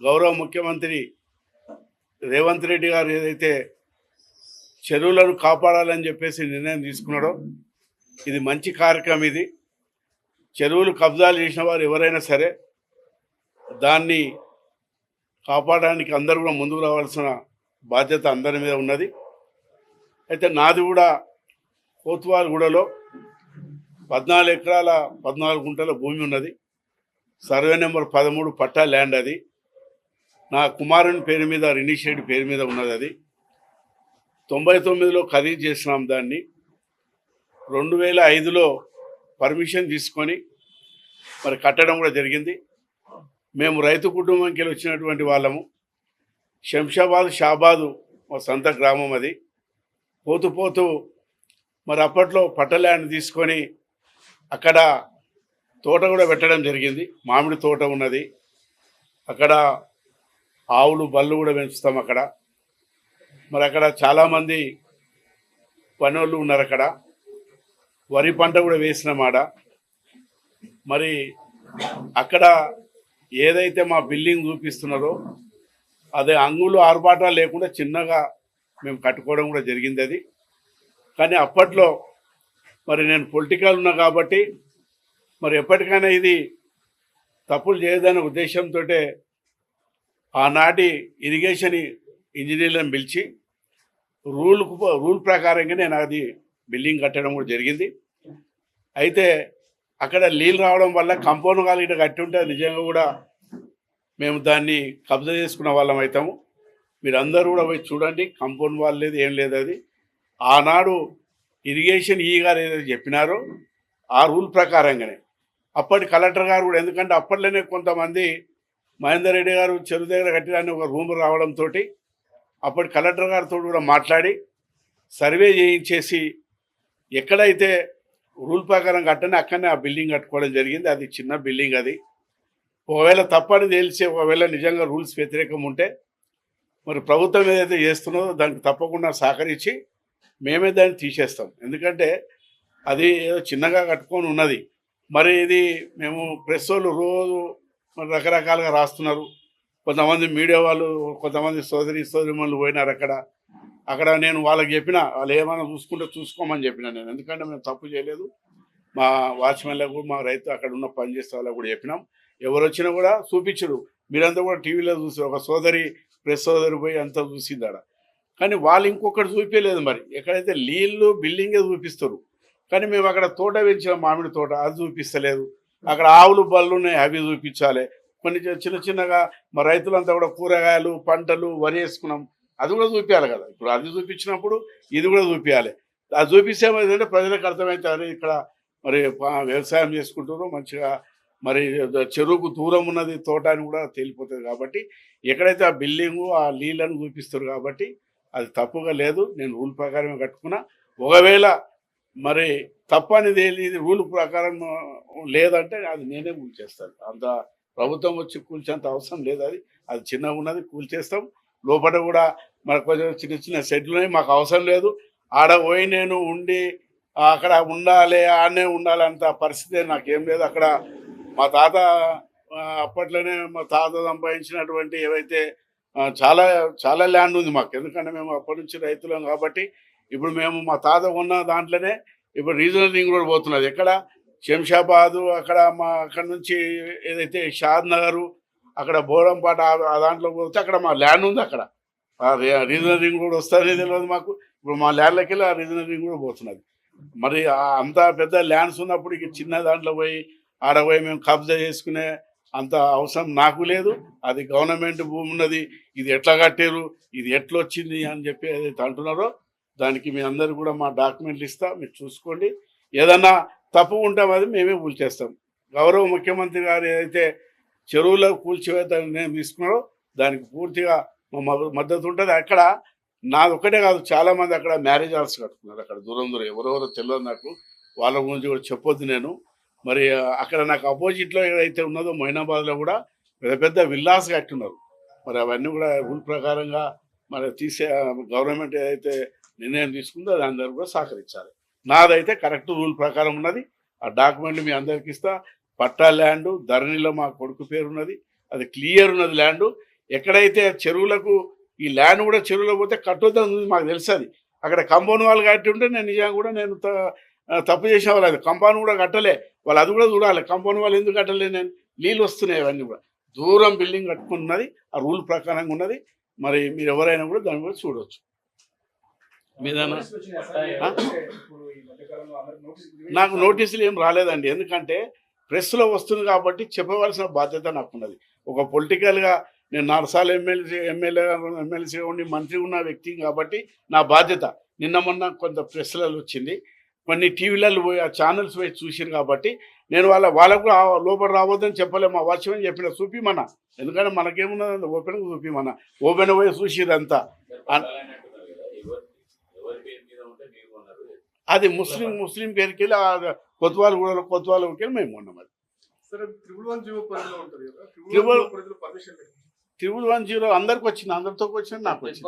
గౌరవ ముఖ్యమంత్రి రేవంత్ రెడ్డి గారు ఏదైతే చెరువులను కాపాడాలని చెప్పేసి నిర్ణయం తీసుకున్నాడో ఇది మంచి కార్యక్రమం. ఇది చెరువులు కబ్జాలు చేసిన వారు ఎవరైనా సరే దాన్ని కాపాడడానికి అందరూ కూడా ముందుకు రావాల్సిన బాధ్యత అందరి మీద ఉన్నది. అయితే నాది కూడా కోత్వాల్గూడలో 14 ఎకరాల 14 గుంటల భూమి ఉన్నది. సర్వే నెంబర్ 13 పట్టా ల్యాండ్. అది నా కుమారుని పేరు మీద, రినీష్ రెడ్డి పేరు మీద ఉన్నది. అది 99లో ఖరీదు చేసినాం. దాన్ని 2005లో పర్మిషన్ తీసుకొని మరి కట్టడం కూడా జరిగింది. మేము రైతు కుటుంబంకి వచ్చినటువంటి వాళ్ళము. శంషాబాద్ షాబాదు మా సొంత గ్రామం. అది పోతూ పోతూ మరి అప్పట్లో పట్ట ల్యాండ్ తీసుకొని అక్కడ తోట కూడా పెట్టడం జరిగింది. మామిడి తోట ఉన్నది అక్కడ. ఆవులు బళ్ళు కూడా పెంచుతాం అక్కడ. మరి అక్కడ చాలామంది పనోళ్ళు ఉన్నారు అక్కడ. వరి పంట కూడా వేసినామాట. మరి అక్కడ ఏదైతే మా బిల్డింగ్ చూపిస్తున్నారో అదే అంగులు ఆర్భాటాలు లేకుండా చిన్నగా మేము కట్టుకోవడం కూడా జరిగింది. అది కానీ అప్పట్లో మరి నేను పొలిటికల్ ఉన్నా కాబట్టి మరి ఎప్పటికైనా ఇది తప్పులు చేయదనే ఉద్దేశంతో ఆనాటి ఇరిగేషన్ ఇంజనీర్లను పిలిచి రూల్ ప్రకారంగా నేను అది బిల్డింగ్ కట్టడం కూడా జరిగింది. అయితే అక్కడ నీళ్ళు రావడం వల్ల కంపౌండ్ వాళ్ళు ఇట్లా కట్టి ఉంటే నిజంగా కూడా మేము దాన్ని కబ్జా చేసుకున్న వాళ్ళం అవుతాము. మీరు అందరూ కూడా పోయి చూడండి. కంపౌండ్ వాళ్ళు లేదు, ఏం లేదు. అది ఆనాడు ఇరిగేషన్ ఈ గారు ఏదైతే చెప్పినారో ఆ రూల్ ప్రకారంగానే అప్పటి కలెక్టర్ గారు కూడా, ఎందుకంటే అప్పట్లోనే కొంతమంది మహేందర్ రెడ్డి గారు చెరువు దగ్గర కట్టిదాన్ని ఒక రూమ్ రావడంతో అప్పటి కలెక్టర్ గారితో కూడా మాట్లాడి సర్వే చేయించేసి ఎక్కడైతే రూల్ ప్రకారం కట్టని అక్కడనే ఆ బిల్డింగ్ కట్టుకోవడం జరిగింది. అది చిన్న బిల్డింగ్. అది ఒకవేళ తప్పని తెలిసి ఒకవేళ నిజంగా రూల్స్ వ్యతిరేకం ఉంటే మరి ప్రభుత్వం ఏదైతే చేస్తున్నదో దానికి తప్పకుండా సహకరించి మేమే దాన్ని తీసేస్తాం. ఎందుకంటే అది ఏదో చిన్నగా కట్టుకొని ఉన్నది. మరి ఇది మేము ప్రెస్ వాళ్ళు రోజు మరి రకరకాలుగా రాస్తున్నారు. కొంతమంది మీడియా వాళ్ళు, కొంతమంది సోదరిమణులు పోయినారు అక్కడ నేను వాళ్ళకి చెప్పిన, వాళ్ళు ఏమైనా చూసుకుంటే చూసుకోమని చెప్పిన నేను. ఎందుకంటే మేము తప్పు చేయలేదు. మా వాచ్మెన్లకు, మా రైతు అక్కడ ఉన్న పనిచేసే వాళ్ళకు కూడా చెప్పినాం. ఎవరు వచ్చినా కూడా చూపించరు. మీరంతా కూడా టీవీలో చూసి ఒక ప్రెస్ సోదరి పోయి అంతా చూసిందాడ. కానీ వాళ్ళు ఇంకొకటి చూపించలేదు. మరి ఎక్కడైతే నీళ్ళు బిల్డింగే చూపిస్తారు, కానీ మేము అక్కడ తోట పెంచిన మామిడి తోట అది చూపిస్తలేదు. అక్కడ ఆవులు బళ్ళు ఉన్నాయి, అవి చూపించాలి. కొన్ని చిన్నగా మా రైతులంతా కూడా కూరగాయలు పంటలు వరి వేసుకున్నాం, అది కూడా చూపించాలి కదా. ఇప్పుడు అది చూపించినప్పుడు ఇది కూడా చూపించాలి. అది చూపిస్తే ఏంటంటే ప్రజలకు అర్థమవుతారు ఇక్కడ మరి వ్యవసాయం చేసుకుంటారు మంచిగా. మరి చెరువుకు దూరం ఉన్నది తోట అని కూడా తేలిపోతుంది. కాబట్టి ఎక్కడైతే ఆ బిల్డింగు ఆ నీళ్ళను చూపిస్తారు కాబట్టి అది తప్పుగా లేదు. నేను రూల్ ప్రకారమే కట్టుకున్నా. ఒకవేళ మరి తప్పనిది రూల్ ప్రకారం లేదంటే అది నేనే కూల్చేస్తాను. అంత ప్రభుత్వం వచ్చి కూల్చేంత అవసరం లేదు. అది చిన్నగా ఉన్నది, కూల్చేస్తాం. లోపల కూడా మరి కొంచెం చిన్న షెడ్లు ఉన్నాయి, మాకు అవసరం లేదు. ఆడ పోయి నేను ఉండి అక్కడ ఉండాలి, ఆడనే ఉండాలి అంత పరిస్థితి నాకేం లేదు. అక్కడ మా తాత అప్పట్లోనే మా తాత సంపాదించినటువంటి ఏవైతే చాలా చాలా ల్యాండ్ ఉంది మాకు. ఎందుకంటే మేము అప్పటి నుంచి రైతులం కాబట్టి ఇప్పుడు మేము మా తాత ఉన్న దాంట్లోనే ఇప్పుడు రీజనల్ రింగ్ రోడ్ పోతున్నది. ఎక్కడ శంషాబాదు అక్కడ నుంచి ఏదైతే షాద్ నగరు అక్కడ బోరంపాట ఆ దాంట్లో పోతే అక్కడ మా ల్యాండ్ ఉంది. అక్కడ రీజనల్ రింగ్ రోడ్ వస్తుంది తెలియదు మాకు. ఇప్పుడు మా ల్యాండ్లోకి వెళ్ళి ఆ రీజనల్ రింగ్ రోడ్ పోతున్నది. మరి అంత పెద్ద ల్యాండ్స్ ఉన్నప్పుడు ఇక చిన్న దాంట్లో పోయి ఆడ పోయి మేము కబ్జా చేసుకునే అంత అవసరం నాకు లేదు. అది గవర్నమెంట్ భూమి ఉన్నది, ఇది ఎట్లా కట్టారు, ఇది ఎట్లా వచ్చింది అని చెప్పి ఏదైతే అంటున్నారో దానికి మీ అందరు కూడా మా డాక్యుమెంట్లు ఇస్తా, మీరు చూసుకోండి. ఏదన్నా తప్పు ఉంటే అది మేమే కూల్చేస్తాం. గౌరవ ముఖ్యమంత్రి గారు ఏదైతే చెరువులో కూల్చివేత నిర్ణయం తీసుకున్నారో దానికి పూర్తిగా మా మద్దతు ఉంటుంది. అక్కడ నాది ఒక్కటే కాదు, చాలామంది అక్కడ మ్యారేజ్ హాల్స్ కట్టుకున్నారు. అక్కడ దూరం ఎవరెవరో తెలియదు నాకు, వాళ్ళ గురించి కూడా చెప్పొద్దు నేను. మరి అక్కడ నాకు అపోజిట్లో ఏదైతే ఉన్నదో మొయినాబాద్లో కూడా పెద్ద పెద్ద విల్లాస్ కట్టున్నారు. మరి అవన్నీ కూడా రూల్ ప్రకారంగా మరి గవర్నమెంట్ ఏదైతే నిర్ణయం తీసుకుందో దాని అందరూ కూడా సహకరించాలి. నాదైతే కరెక్ట్ రూల్ ప్రకారం ఉన్నది. ఆ డాక్యుమెంట్లు మీ అందరికి ఇస్తా. పట్టా ల్యాండు ధరణిలో మా కొడుకు పేరు ఉన్నది, అది క్లియర్ ఉన్నది ల్యాండు. ఎక్కడైతే చెరువులకు ఈ ల్యాండ్ కూడా చెరువులో పోతే కట్టొద్దని ఉంది మాకు తెలుసు. అది అక్కడ కంపౌండ్ వాళ్ళు కట్టి ఉంటే నేను నిజంగా కూడా నేను తప్పు చేసిన వాళ్ళు. అది కంపౌండ్ కూడా కట్టలే వాళ్ళు, అది కూడా చూడాలి. కంపౌండ్ వాళ్ళు ఎందుకు కట్టలే? నేను నీళ్ళు వస్తున్నాయి అవన్నీ కూడా. దూరం బిల్డింగ్ కట్టుకున్నది, ఆ రూల్ ప్రకారంగా ఉన్నది. మరి మీరు ఎవరైనా కూడా దాన్ని కూడా చూడవచ్చు. నాకు నోటీసులు ఏం రాలేదండి, ఎందుకంటే ప్రెస్లో వస్తుంది కాబట్టి చెప్పవలసిన బాధ్యత నాకున్నది. ఒక పొలిటికల్గా నేను 4 సార్లు ఎమ్మెల్సీగా ఉండి మంత్రి ఉన్న వ్యక్తి కాబట్టి నా బాధ్యత. నిన్న మొన్న కొంత ప్రెస్లలో వచ్చింది, కొన్ని టీవీలలో పోయి ఆ ఛానల్స్ పోయి చూసారు కాబట్టి నేను వాళ్ళకు లోపల రావద్దని చెప్పలే. మా వాచ్మెన్ చెప్పిన చూపిమన్నా, ఎందుకంటే మనకేమున్నది ఓపెన్గా చూపిమన్నా. ఓపెన్ పోయి చూసిరంతా. అది ముస్లిం పేరుకి వెళ్ళి కొత్వాలకి వెళ్ళి మేము ఉన్నాం. అది ట్రిపుల్ 10 అందరికి వచ్చింది, అందరితో వచ్చింది, నాకు వచ్చింది.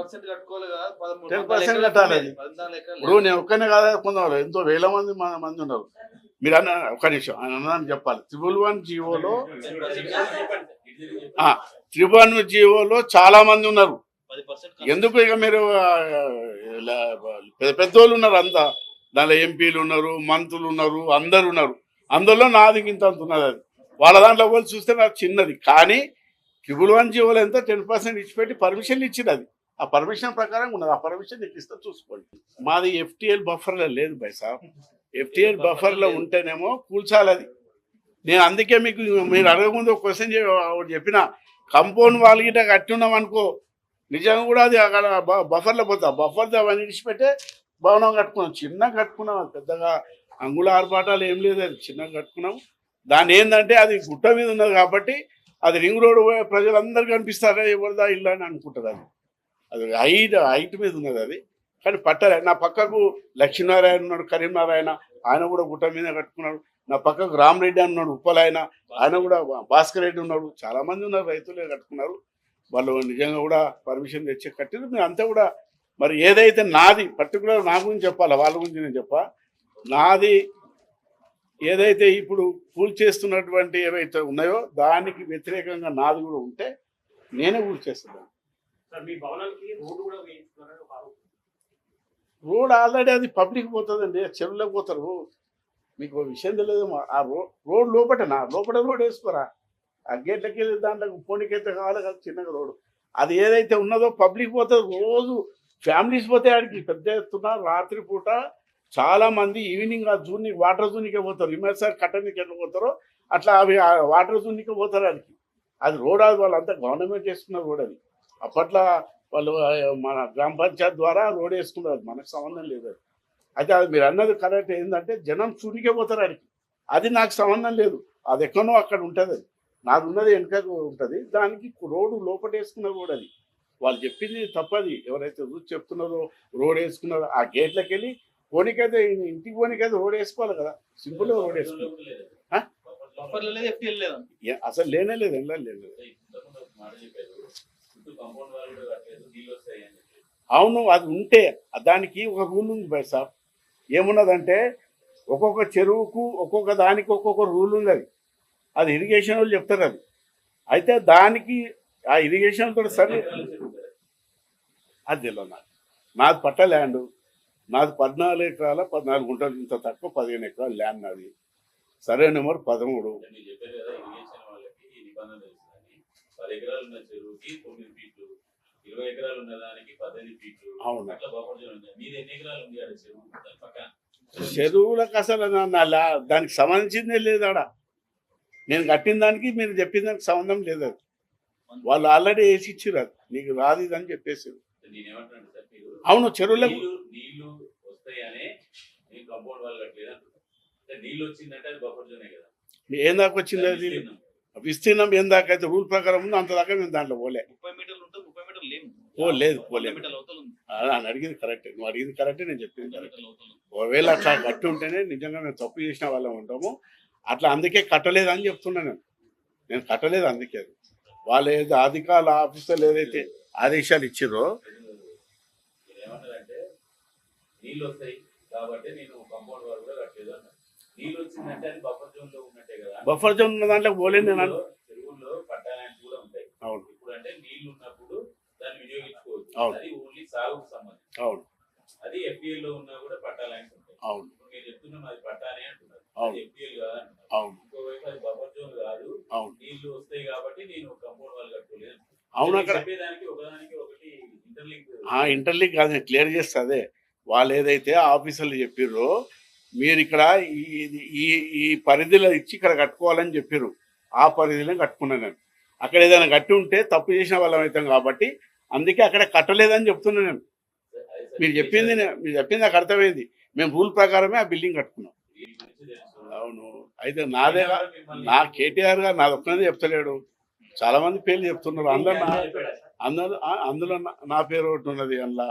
10% కట్టాలి. అది ఇప్పుడు నేను ఒక్కనే కాదా, కొందరు ఎంతో వేల మంది ఉన్నారు. మీరు ఒక్క నిమిషం అన్నాను చెప్పాలి. 311 జీవోలో చాలా మంది ఉన్నారు. ఎందుకు ఇక మీరు పెద్దోళ్ళు ఉన్నారు అంతా, దానిలో ఎంపీలు ఉన్నారు, మంత్రులు ఉన్నారు, అందరు ఉన్నారు. అందులో నాది ఇంత ఉన్నది. అది వాళ్ళ దాంట్లో పోయి చూస్తే నాకు చిన్నది, కానీ 311 జీవోలు ఎంత 10% ఇచ్చిపెట్టి పర్మిషన్లు ఇచ్చింది. అది ఆ పర్మిషన్ ప్రకారం ఉన్నది. ఆ పర్మిషన్ నీకు ఇస్తే చూసుకోండి. మాది FTL బఫర్లో లేదు బై సాబ్. FTL బఫర్లో ఉంటేనేమో కూల్చాలి. అది నేను అందుకే మీకు మీరు అడగముందు ఒక క్వశ్చన్ చెప్పిన, కంపౌండ్ వాళ్ళు గిట్ట కట్టి ఉన్నాం అనుకో, నిజంగా కూడా అది అక్కడ బఫర్లో పోతా. బఫర్ అవన్నీ ఇచ్చిపెట్టే భవనం కట్టుకున్నాం, చిన్నగా కట్టుకున్నాం. పెద్దగా అంగుళ ఆర్భాటాలు ఏం లేదు, అది చిన్నగా కట్టుకున్నాం. దాన్ని ఏంటంటే అది గుట్ట మీద ఉన్నది కాబట్టి అది రింగ్ రోడ్ ప్రజలందరూ కనిపిస్తారా ఎవరిదా ఇల్లు అని అనుకుంటుంది. అది హైట్ మీద ఉన్నది. అది కానీ పట్టలే. నా పక్కకు లక్ష్మీనారాయణ ఉన్నాడు, కరీంనారాయణ, ఆయన కూడా గుట్ట మీద కట్టుకున్నాడు. నా పక్కకు రామరెడ్డి అన్నాడు, ఉప్పలాయన, ఆయన కూడా, భాస్కర్ రెడ్డి ఉన్నాడు. చాలామంది ఉన్నారు, రైతులే కట్టుకున్నారు. వాళ్ళు నిజంగా కూడా పర్మిషన్ తెచ్చి కట్టిరు. మీరు అంతా కూడా మరి ఏదైతే నాది పర్టికులర్ నా గురించి చెప్పాలి, వాళ్ళ గురించి నేను చెప్పా. నాది ఏదైతే ఇప్పుడు కూల్ చేస్తున్నటువంటి ఏవైతే ఉన్నాయో దానికి వ్యతిరేకంగా నాది కూడా ఉంటే నేనే కూల్ చేస్తున్నాను. రోడ్ ఆల్రెడీ అది పబ్లిక్ పోతుందండి, చెరువులోకి పోతారు. మీకు విషయం తెలియదు. ఆ రోడ్ లోపల రోడ్ వేసుకోరా, ఆ గేట్లకి వెళ్ళి దాంట్లో పోనీకైతే కావాలి కదా చిన్నగా రోడ్డు. అది ఏదైతే ఉన్నదో పబ్లిక్ పోతుంది. రోజు ఫ్యామిలీస్ పోతే ఆడికి పెద్ద ఎత్తున రాత్రి పూట చాలా మంది ఈవినింగ్ ఆ జూన్కి వాటర్ జూన్కే పోతారు. హిమాయసారి కట్టనికి ఎట్లా పోతారో అట్లా అవి వాటర్ జూన్కే పోతారు. ఆడికి అది రోడ్, అది వాళ్ళంతా గవర్నమెంట్ వేసుకున్న రోడ్. అది అప్పట్లో వాళ్ళు మన గ్రామ పంచాయత్ ద్వారా రోడ్ వేసుకున్నారు, మనకు సంబంధం లేదు. అయితే అది మీరు అన్నది కరెక్ట్. ఏంటంటే జనం చూడికే పోతారు ఆడికి, అది నాకు సంబంధం లేదు. అది ఎక్కడో అక్కడ ఉంటుంది. అది నాది ఉన్నది వెనుకకు ఉంటుంది. దానికి రోడ్డు లోపల వేసుకున్న రోడ్. అది వాళ్ళు చెప్పింది తప్పది. ఎవరైతే రూట్ చెప్తున్నారో రోడ్ వేసుకున్నారో ఆ గేట్లకి వెళ్ళి పోనీకైతే ఇంటికి పోనీకైతే రోడ్ వేసుకోవాలి కదా, సింపుల్గా రోడ్ వేసుకోవాలి. అసలు లేనే లేదు, ఎండ లేదు. అవును, అది ఉంటే దానికి ఒక రూల్ ఉంది బై సాబ్. ఏమున్నదంటే ఒక్కొక్క చెరువుకు ఒక్కొక్క దానికి ఒక్కొక్క రూల్ ఉంది. అది ఇరిగేషన్ వాళ్ళు చెప్తారు. అది అయితే దానికి ఆ ఇరిగేషన్ కూడా సరే అది తెలియదు. నాది పట్ట ల్యాండ్, నాది 14 ఎకరాల 14 గుంటలు, ఇంత తక్కువ 15 ఎకరాల ల్యాండ్ నాది. Survey number 13. అవును, చెరువులకు అసలు దానికి సంబంధించిందే లేదు. ఆడ నేను కట్టిన దానికి మీరు చెప్పిన దానికి సంబంధం లేదు. అది వాళ్ళు ఆల్రెడీ వేసి ఇచ్చారు. అది నీకు రాదు ఇది అని చెప్పేసారు. అవును, చెరువులకు ఏం దాకా వచ్చింది? అది విస్తీర్ణం ఏం దాకా అయితే రూల్ ప్రకారం ఉందో అంత దాకా మేము దాంట్లో పోలే. లేదు పోలేదు. అని అడిగింది కరెక్ట్, నువ్వు అడిగింది కరెక్టే, నేను చెప్పింది కరెక్ట్. ఒకవేళ అట్లా కట్టి ఉంటేనే నిజంగా మేము తప్పు చేసిన వాళ్ళం ఉంటాము. అట్లా అందుకే కట్టలేదు అని చెప్తున్నాను. నేను కట్టలేదు అందుకే. వాళ్ళు ఏదో అధికారుల ఆఫీసర్లు ఏదైతే ఆదేశాలు ఇచ్చిరో బఫర్ జోన్ ఉన్న దాంట్లో పోలేదు నేను. అవును, అవును అది ఓన్లీ సాగుకు సంబంధించి. అవును అది ఎఫ్డిఎల్ లో ఉన్నా కూడా పట్టా లైన్స్ ఉంటాయి. అవును ఇప్పుడు మీరు చెప్తున్నా అది పట్టానే అంటున్నారు, అవును అది ఎఫ్డిఎల్ కాదంటున్నారు. అవును ఇంకోవైపు అది బఫర్ జోన్ కాదు, అవును నీళ్లు వస్తాయి కాబట్టి నేను కంపౌండ్ వాళ్ళు కట్టుకోలేదు. అవును మీరు అక్కడ చెప్పేదానికి ఒకదానికి ఒకటి ఇంటర్లింక్. ఇంటర్లింక్ కాదు, నేను క్లియర్ చేస్తా. అదే వాళ్ళు ఏదైతే ఆఫీసర్లు చెప్పిర్రో మీరు ఇక్కడ ఈ ఈ ఈ పరిధిలో ఇచ్చి ఇక్కడ కట్టుకోవాలని చెప్పారు. ఆ పరిధిలో కట్టుకున్నాను నేను. అక్కడ ఏదైనా కట్టి ఉంటే తప్పు చేసిన వాళ్ళం అవుతాం కాబట్టి అందుకే అక్కడ కట్టలేదని చెప్తున్నాను నేను. మీరు చెప్పింది నాకు అర్థమైంది. మేము రూల్ ప్రకారమే ఆ బిల్డింగ్ కట్టుకున్నాం. అవును, అయితే నాదే నా కేటీఆర్ గారు నాది ఒక్కనే చెప్తలేడు, చాలా మంది పేర్లు చెప్తున్నారు. అందులో నా పేరు ఒకటి ఉన్నది. అందులో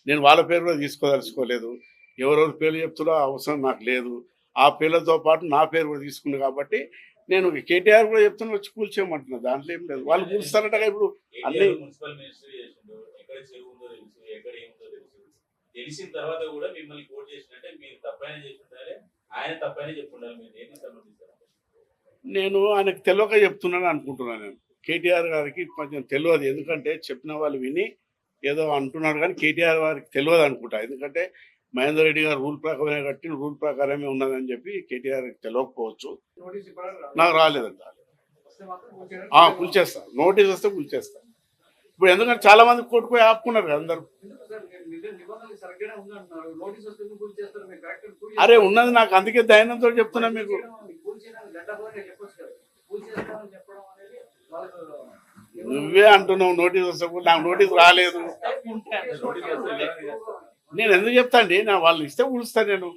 నేను వాళ్ళ పేరు కూడా తీసుకోదలుచుకోలేదు. ఎవరెవరి పేర్లు చెప్తున్నా అవసరం నాకు లేదు. ఆ పేర్లతో పాటు నా పేరు కూడా తీసుకుంది కాబట్టి నేను కేటీఆర్ కూడా చెప్తున్నా వచ్చి కూల్చేయమంటున్నా. దాంట్లో ఏం లేదు, వాళ్ళు కూల్స్తారట ఇప్పుడు అన్ని. మున్సిపల్ మినిస్ట్రీ చేసిండు, ఎక్కడ చెరువు ఉందో తెలుసు, ఎక్కడ ఏముందో తెలుసు. తెలిసిన తర్వాత కూడా మిమ్మల్ని కోట్ చేసినట్టే మీరు తప్పైనా చేసి ఉండాలి, ఆయన తప్పైనా చెప్పి ఉండాలి. మీరు ఏమి సమర్థిస్తారు? నేను ఆయనకు తెలియక చెప్తున్నాను అనుకుంటున్నాను. నేను కేటీఆర్ గారికి కొంచెం తెలియదు, ఎందుకంటే చెప్పిన వాళ్ళు విని ఏదో అంటున్నారు కానీ కేటీఆర్ గారికి తెలియదు అనుకుంటా. ఎందుకంటే మహేందర్ రెడ్డి గారు రూల్ ప్రకారమే కట్టి రూల్ ప్రకారమే ఉన్నదని చెప్పి కేటీఆర్కి తెలియకపోవచ్చు. నాకు రాలేదంట. కూల్చేస్తా, నోటీస్ వస్తే కూల్చేస్తా. ఇప్పుడు ఎందుకంటే చాలా మంది కోర్టుకు ఆపుకున్నారు కదా అందరు. అరే ఉన్నది నాకు, అందుకే దైనంతో చెప్తున్నా మీకు. నువ్వే అంటున్నావు నోటీస్ వస్తే, నాకు నోటీస్ రాలేదు. నేను ఎందుకు చెప్తా అండి, నా వాళ్ళు ఇస్తే కూలుస్తా నేను.